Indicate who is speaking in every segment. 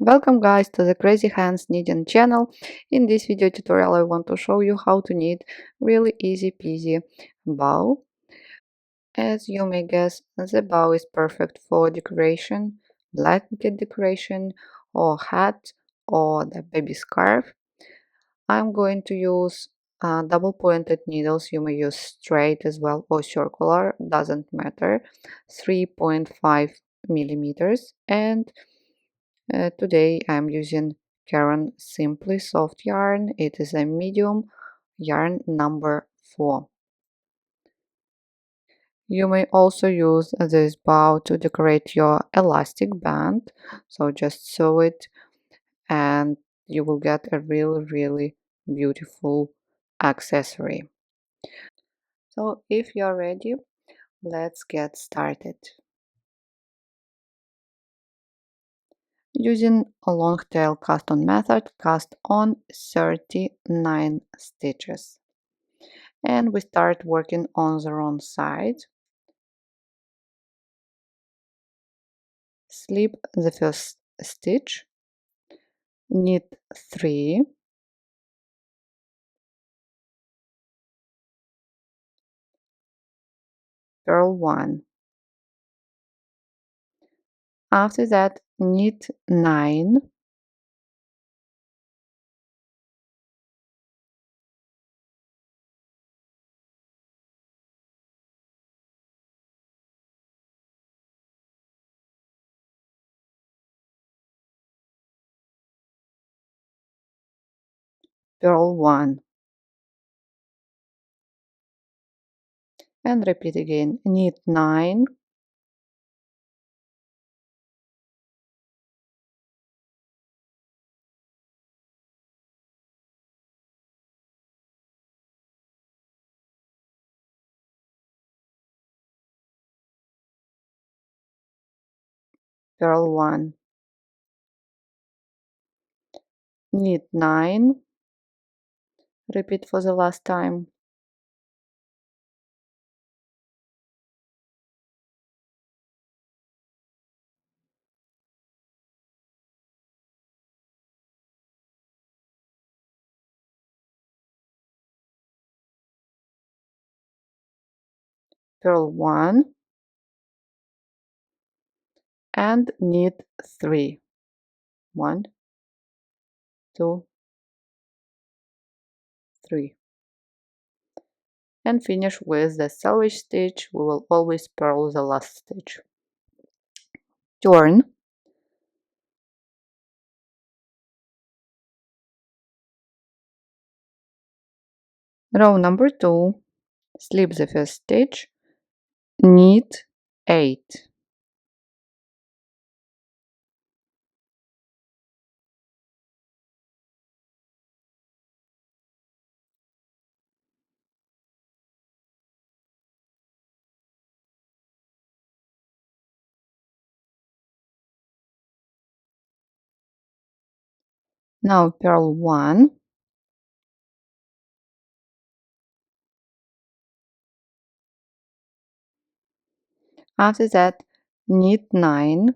Speaker 1: Welcome guys to the Crazy Hands Knitting channel. In this video tutorial I want to show you how to knit really easy peasy bow. As you may guess, the bow is perfect for decoration, blanket decoration or hat or the baby scarf. I'm going to use double pointed needles. You may use straight as well or circular, doesn't matter, 3.5 millimeters, and today I'm using Caron Simply Soft yarn. It is a medium yarn number 4. You may also use this bow to decorate your elastic band. So just sew it and you will get a really beautiful accessory. So if you're ready, let's get started. Using a long tail cast on method, cast on 39 stitches. And we start working on the wrong side. Slip the first stitch, knit 3, purl 1. After that, knit 9, purl 1, and repeat again. Knit 9, purl 1, knit 9, repeat for the last time, purl 1, and knit 3. 1, 2, 3. And finish with the selvage stitch. We will always purl the last stitch. Turn. Row number 2, slip the first stitch, knit 8. Now purl 1, after that knit 9,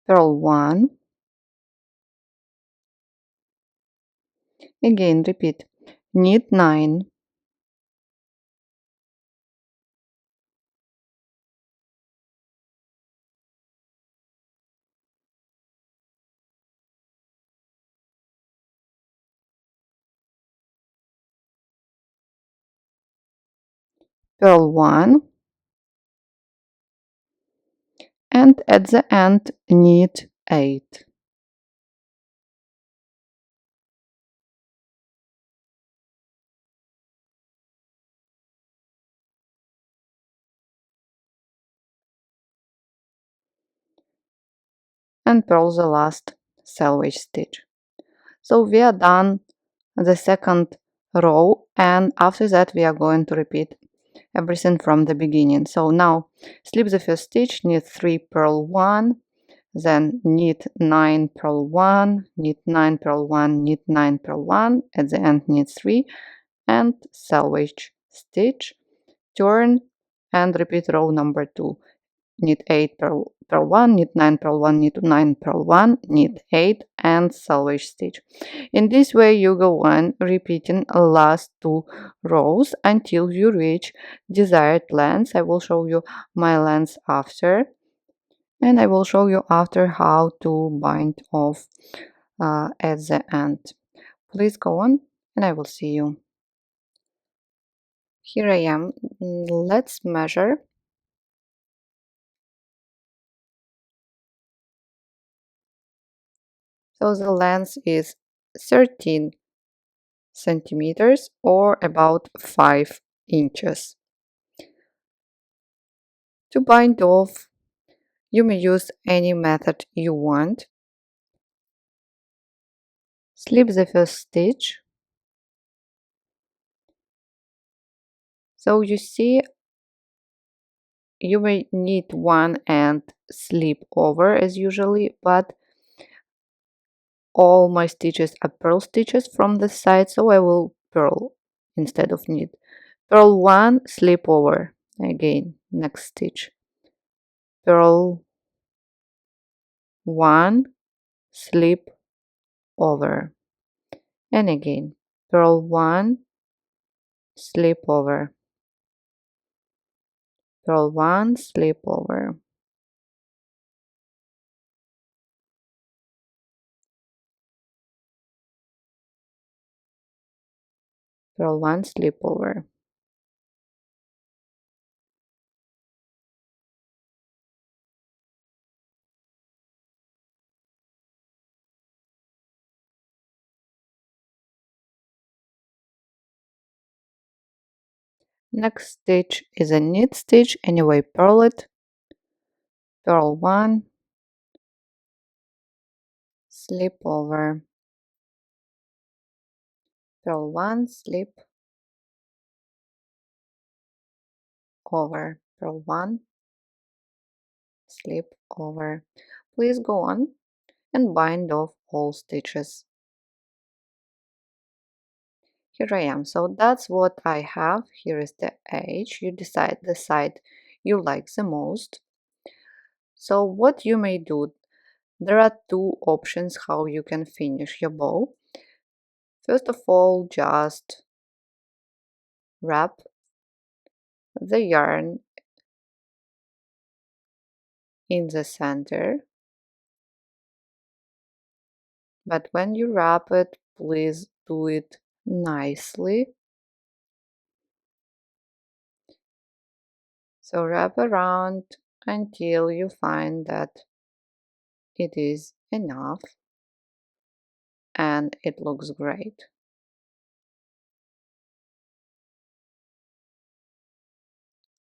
Speaker 1: purl 1, again repeat, knit 9, purl 1, and at the end knit 8. And purl the last selvage stitch. So we are done the second row, and after that we are going to repeat everything from the beginning. So now slip the first stitch, knit 3, purl 1, then knit 9, purl 1, knit 9, purl 1, knit 9, purl 1, at the end knit 3 and selvage stitch, turn and repeat row number 2. Knit 8, purl 1, knit 9, purl 1, knit 9, purl 1, knit 8 and selvage stitch. In this way you go on repeating the last 2 rows until you reach desired length. I will show you my length after, and I will show you after how to bind off at the end. Please go on and I will see you. Here I am. Let's measure. So the length is 13 centimeters or about 5 inches. To bind off, you may use any method you want. Slip the first stitch. So you see, you may knit one and slip over as usually, but all my stitches are purl stitches from the side, so I will purl instead of knit. Purl 1, slip over, again next stitch, purl 1, slip over, and again purl 1, slip over, purl 1, slip over, purl 1, slip over. Next stitch is a knit stitch, anyway purl it, purl 1, slip over, purl 1, slip over, purl 1, slip over. Please go on and bind off all stitches. Here I am. So that's what I have. Here is the edge. You decide the side you like the most. So what you may do, there are 2 options how you can finish your bow. First of all, just wrap the yarn in the center, but when you wrap it, please do it nicely. So wrap around until you find that it is enough and it looks great.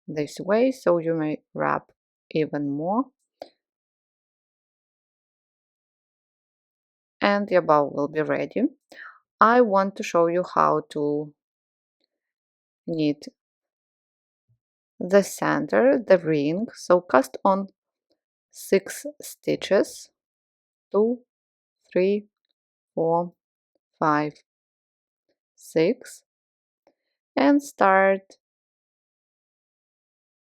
Speaker 1: This way, so you may wrap even more, and your bow will be ready. I want to show you how to knit the center, the ring. So cast on 6 stitches, 2, 3, 4, 5, 6, and start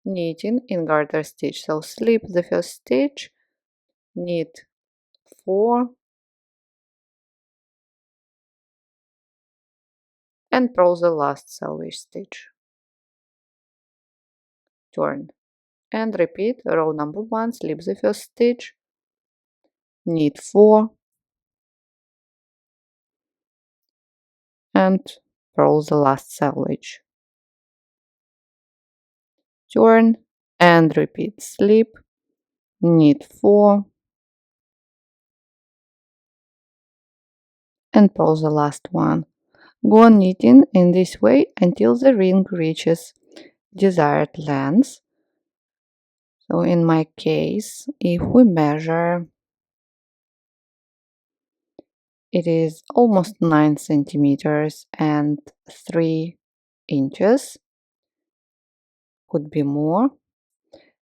Speaker 1: knitting in garter stitch. So slip the first stitch, knit 4, and purl the last selvage stitch. Turn and repeat row number 1, slip the first stitch, knit 4, and purl the last selvage. Turn and repeat, slip, knit 4, and purl the last one. Go on knitting in this way until the ring reaches desired length. So in my case, if we measure, it is almost 9 centimeters and 3 inches. Could be more.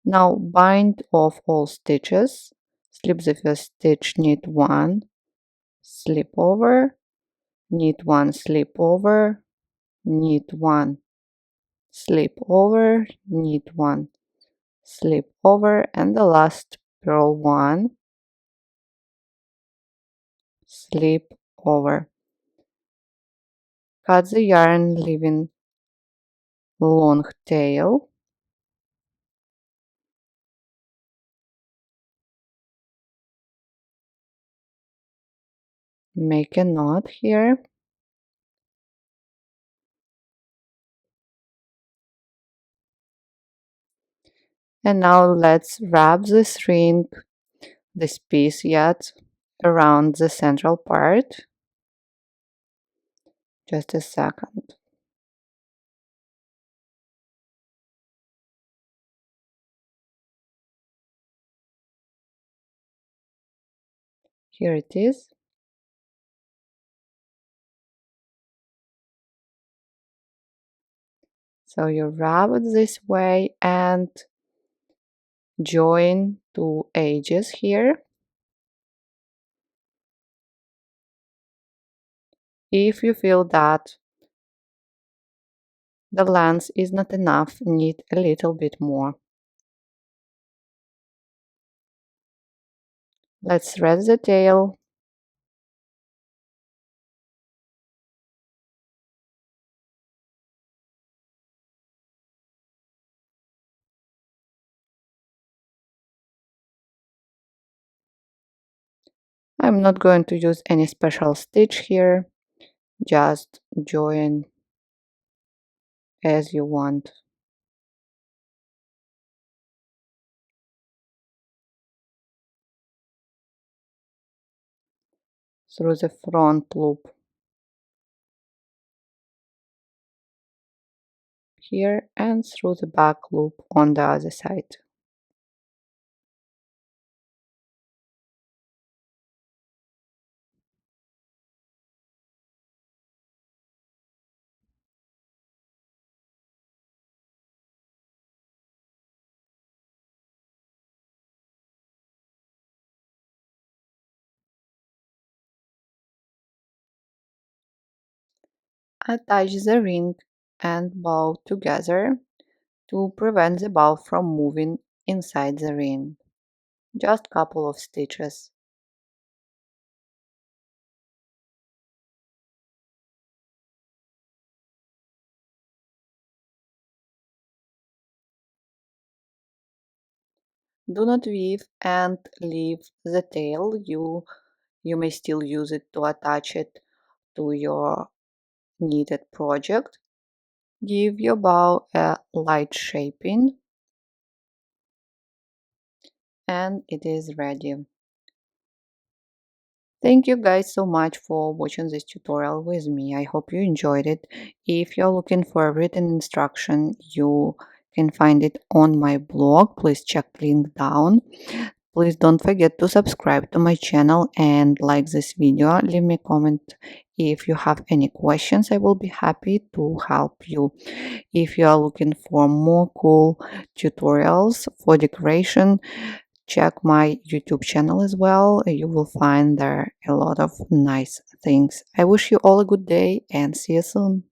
Speaker 1: Now bind off all stitches. slip the first stitch, knit 1, slip over, knit 1, slip over, knit 1, slip over, knit 1, slip over, and the last purl 1, slip over. Cut the yarn, leaving long tail. Make a knot here. And now let's wrap this ring, this piece yet, around the central part. Just a second. Here it is. So you wrap it this way and join two edges here. If you feel that the length is not enough, knit a little bit more. Let's thread the tail. I'm not going to use any special stitch here, just join as you want. Through the front loop here and through the back loop on the other side. Attach the ring and bow together to prevent the bow from moving inside the ring. Just couple of stitches. Do not weave and leave the tail. You may still use it to attach it to your knitted project. Give your bow a light shaping and it is ready. Thank you guys so much for watching this tutorial with me. I hope you enjoyed it. If you're looking for a written instruction, you can find it on my blog. Please check link down. Please don't forget to subscribe to my channel and like this video. Leave me a comment if you have any questions. I will be happy to help you. If you are looking for more cool tutorials for decoration, check my YouTube channel as well. You will find there a lot of nice things. I wish you all a good day and see you soon.